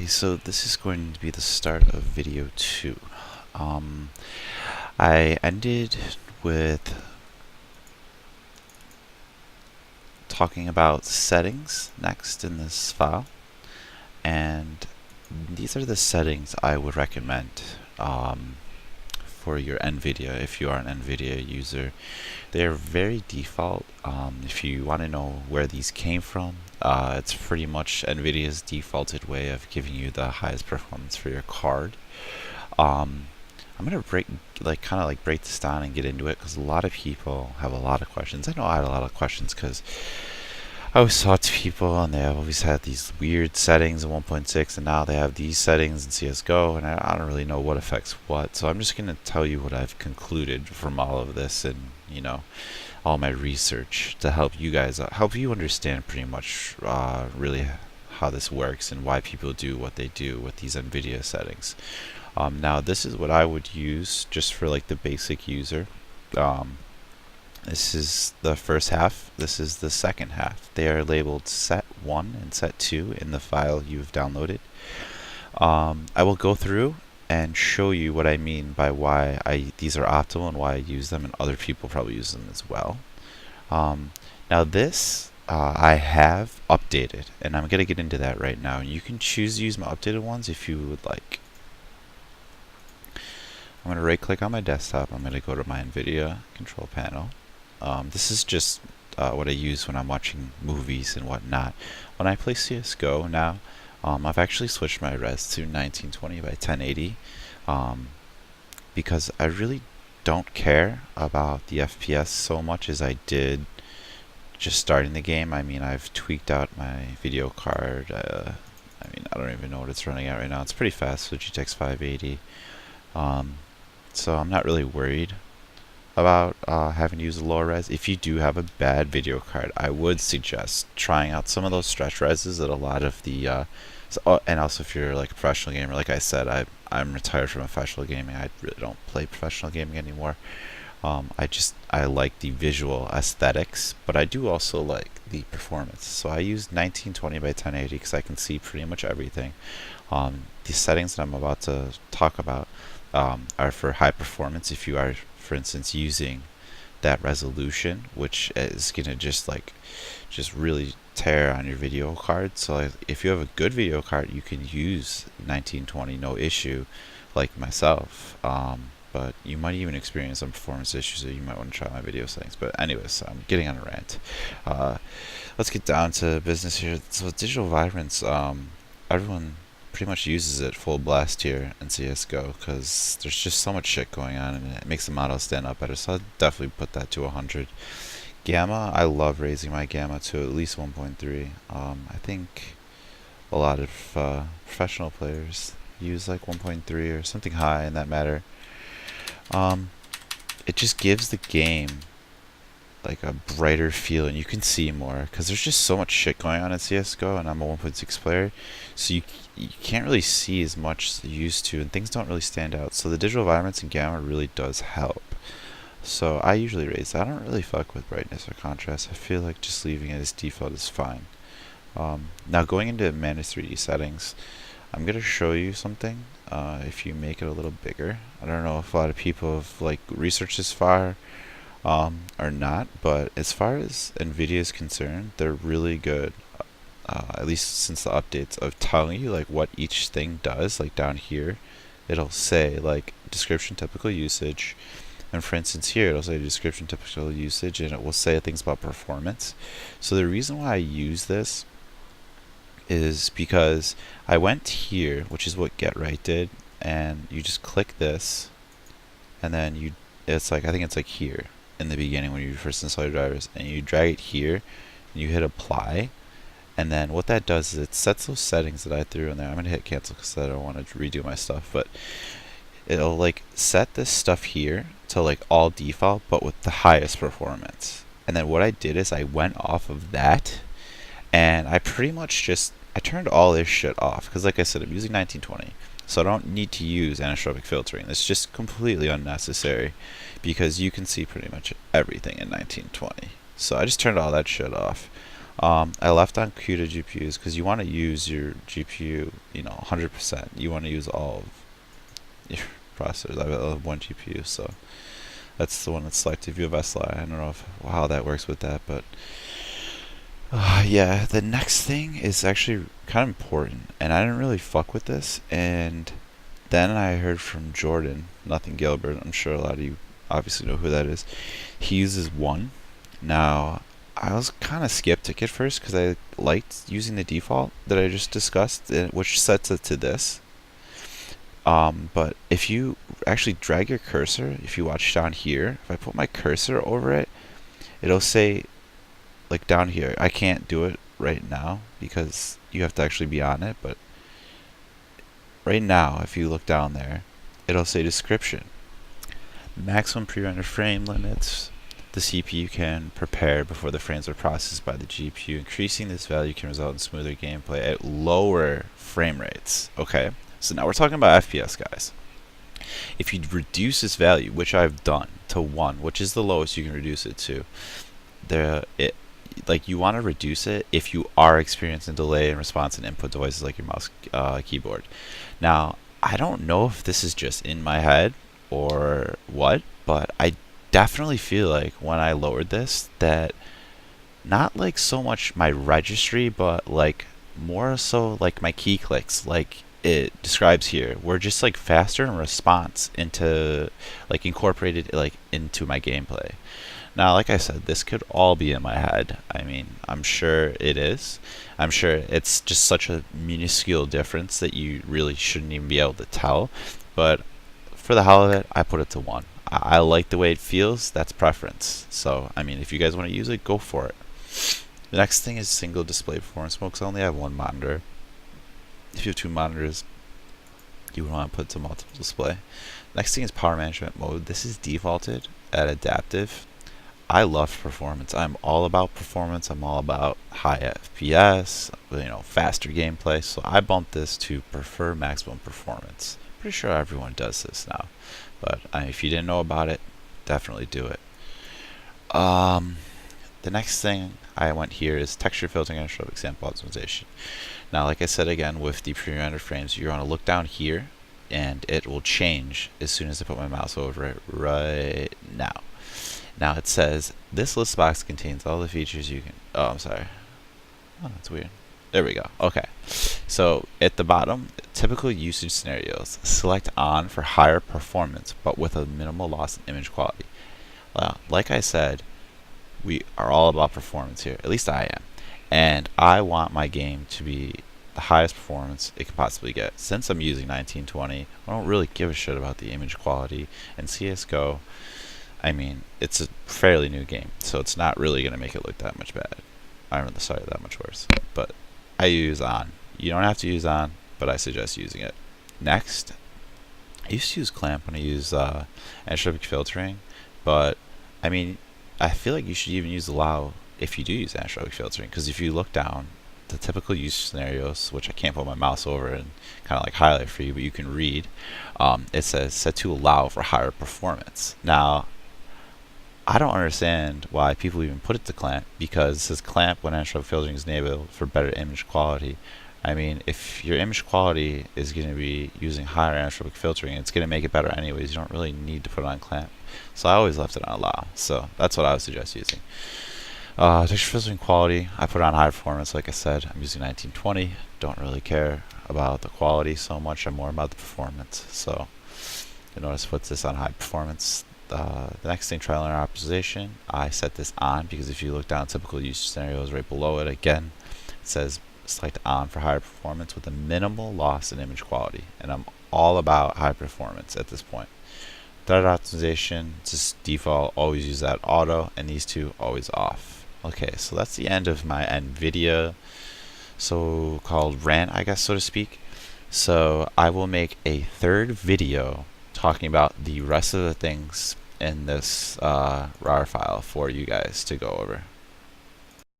Okay, so this is going to be the start of video 2. I ended with talking about settings next in this file, and these are the settings I would recommend for your Nvidia if you are an Nvidia user. They're very default. If you want to know where these came from, it's pretty much Nvidia's defaulted way of giving you the highest performance for your card. Um, I'm gonna kind of break this down and get into it because a lot of people have a lot of questions. I know I had a lot of questions because I always talk to people and they have always had these weird settings in 1.6, and now they have these settings in CSGO, and I don't really know what affects what. So I'm just gonna tell you what I've concluded from all of this and all my research to help you guys help you understand pretty much really how this works and why people do what they do with these Nvidia settings. Now this is what I would use just for like the basic user. This is the first half, this is the second half. They are labeled set 1 and set 2 in the file you've downloaded. I will go through and show you what I mean by why these are optimal and why I use them, and other people probably use them as well. Now this I have updated, and I'm going to get into that right now. You can choose to use my updated ones if you would like. I'm going to right click on my desktop. I'm going to go to my Nvidia control panel. This is just what I use when I'm watching movies and whatnot. When I play CSGO now, I've actually switched my res to 1920 by 1080 because I really don't care about the FPS so much as I did just starting the game. I mean, I've tweaked out my video card. I don't even know what it's running at right now. It's pretty fast with GTX 580. So I'm not really worried about having to use a lower res. If you do have a bad video card, I would suggest trying out some of those stretch reses that a lot of the and also if you're like a professional gamer, like I said, I'm retired from professional gaming. I really don't play professional gaming anymore. I like the visual aesthetics, but I do also like the performance. So I use 1920 by 1080 because I can see pretty much everything. The settings that I'm about to talk about are for high performance. If you are, for instance, using that resolution, which is gonna just really tear on your video card. So if you have a good video card, you can use 1920 no issue, like myself. But you might even experience some performance issues, so you might want to try my video settings. But anyways, I'm getting on a rant. Let's get down to business here. So digital vibrance, everyone pretty much uses it full blast here in CSGO because there's just so much shit going on and it makes the model stand up better. So I'll definitely put that to 100. Gamma, I love raising my gamma to at least 1.3. I think a lot of professional players use like 1.3 or something high in that matter. It just gives the game like a brighter feel and you can see more because there's just so much shit going on in CSGO, and I'm a 1.6 player, so you can't really see as much as you used to, and things don't really stand out. So the digital vibrance and gamma really does help. So I usually raise that. I don't really fuck with brightness or contrast. I feel like just leaving it as default is fine. Now going into manage 3D settings, I'm gonna show you something. If you make it a little bigger, I don't know if a lot of people have like researched this far or not, but as far as Nvidia is concerned, they're really good, at least since the updates, of telling you like what each thing does. Like down here it'll say like description, typical usage, and for instance here it'll say description, typical usage, and it will say things about performance. So the reason why I use this is because I went here, which is what GetRight did, and you just click this, and then it's like, I think it's like here in the beginning when you first install your drivers, and you drag it here and you hit apply, and then what that does is it sets those settings that I threw in there. I'm gonna hit cancel because I don't want to redo my stuff, but it'll like set this stuff here to like all default but with the highest performance. And then what I did is I went off of that and I pretty much I turned all this shit off because, like I said, I'm using 1920, so I don't need to use anisotropic filtering. It's just completely unnecessary because you can see pretty much everything in 1920. So I just turned all that shit off. I left on CUDA GPUs because you want to use your GPU, 100%. You want to use all of your processors. I have one GPU, so that's the one that's selected. If you have SLI, I don't know how that works with that, but yeah, the next thing is actually kind of important, and I didn't really fuck with this, and then I heard from Jordan, Nothing Gilbert. I'm sure a lot of you obviously know who that is. He uses one. Now, I was kind of skeptic at first because I liked using the default that I just discussed, which sets it to this. But if you actually drag your cursor, if you watch down here, if I put my cursor over it, it'll say, like down here, I can't do it right now because you have to actually be on it, but right now, if you look down there, it'll say description. Maximum pre-rendered frame limits. The CPU can prepare before the frames are processed by the GPU. Increasing this value can result in smoother gameplay at lower frame rates. Okay, so now we're talking about FPS, guys. If you reduce this value, which I've done, to 1, which is the lowest you can reduce it to, you want to reduce it if you are experiencing delay in response in input devices like your mouse, keyboard. Now, I don't know if this is just in my head or what, but I definitely feel like when I lowered this that not like so much my registry, but like more so like my key clicks, like it describes here, were just like faster in response into like incorporated like into my gameplay. Now, like I said, this could all be in my head. I mean, I'm sure it is. I'm sure it's just such a minuscule difference that you really shouldn't even be able to tell. But for the hell of it, I put it to 1. I like the way it feels. That's preference. So, I mean, if you guys want to use it, go for it. The next thing is single display performance mode, because I only have one monitor. If you have 2 monitors, you would want to put it to multiple display. Next thing is power management mode. This is defaulted at adaptive. I love performance. I'm all about performance. I'm all about high FPS, faster gameplay. So I bumped this to prefer maximum performance. Pretty sure everyone does this now, but if you didn't know about it, definitely do it. The next thing I went here is texture filtering and strobe sample optimization. Now, like I said again, with the pre-rendered frames, you're going to look down here, and it will change as soon as I put my mouse over it right now. Now it says, this list box contains all the features you can... Oh, I'm sorry. Oh, that's weird. There we go. Okay. So at the bottom, typical usage scenarios. Select on for higher performance, but with a minimal loss in image quality. Well, like I said, we are all about performance here. At least I am. And I want my game to be the highest performance it can possibly get. Since I'm using 1920, I don't really give a shit about the image quality. And CSGO... I mean, it's a fairly new game, so it's not really going to make it look that much bad. That much worse. But I use on. You don't have to use on, but I suggest using it. Next, I used to use clamp when I use anisotropic filtering, but I mean, I feel like you should even use allow if you do use anisotropic filtering, because if you look down, the typical use scenarios, which I can't put my mouse over and kind of like highlight for you, but you can read, it says set to allow for higher performance. Now, I don't understand why people even put it to clamp, because it says clamp when anisotropic filtering is enabled for better image quality. I mean, if your image quality is going to be using higher anisotropic filtering, it's going to make it better anyways. You don't really need to put it on clamp. So I always left it on allow. So that's what I would suggest using. Texture filtering quality, I put it on high performance. Like I said, I'm using 1920. Don't really care about the quality so much. I'm more about the performance. So you'll notice puts this on high performance. The next thing, trial and error optimization, I set this on because if you look down typical use scenarios right below it, again, it says select on for higher performance with a minimal loss in image quality. And I'm all about high performance at this point. Thread optimization, just default, always use that auto, and these two always off. Okay, so that's the end of my Nvidia so-called rant, I guess, so to speak. So I will make a third video talking about the rest of the things in this RAR file for you guys to go over.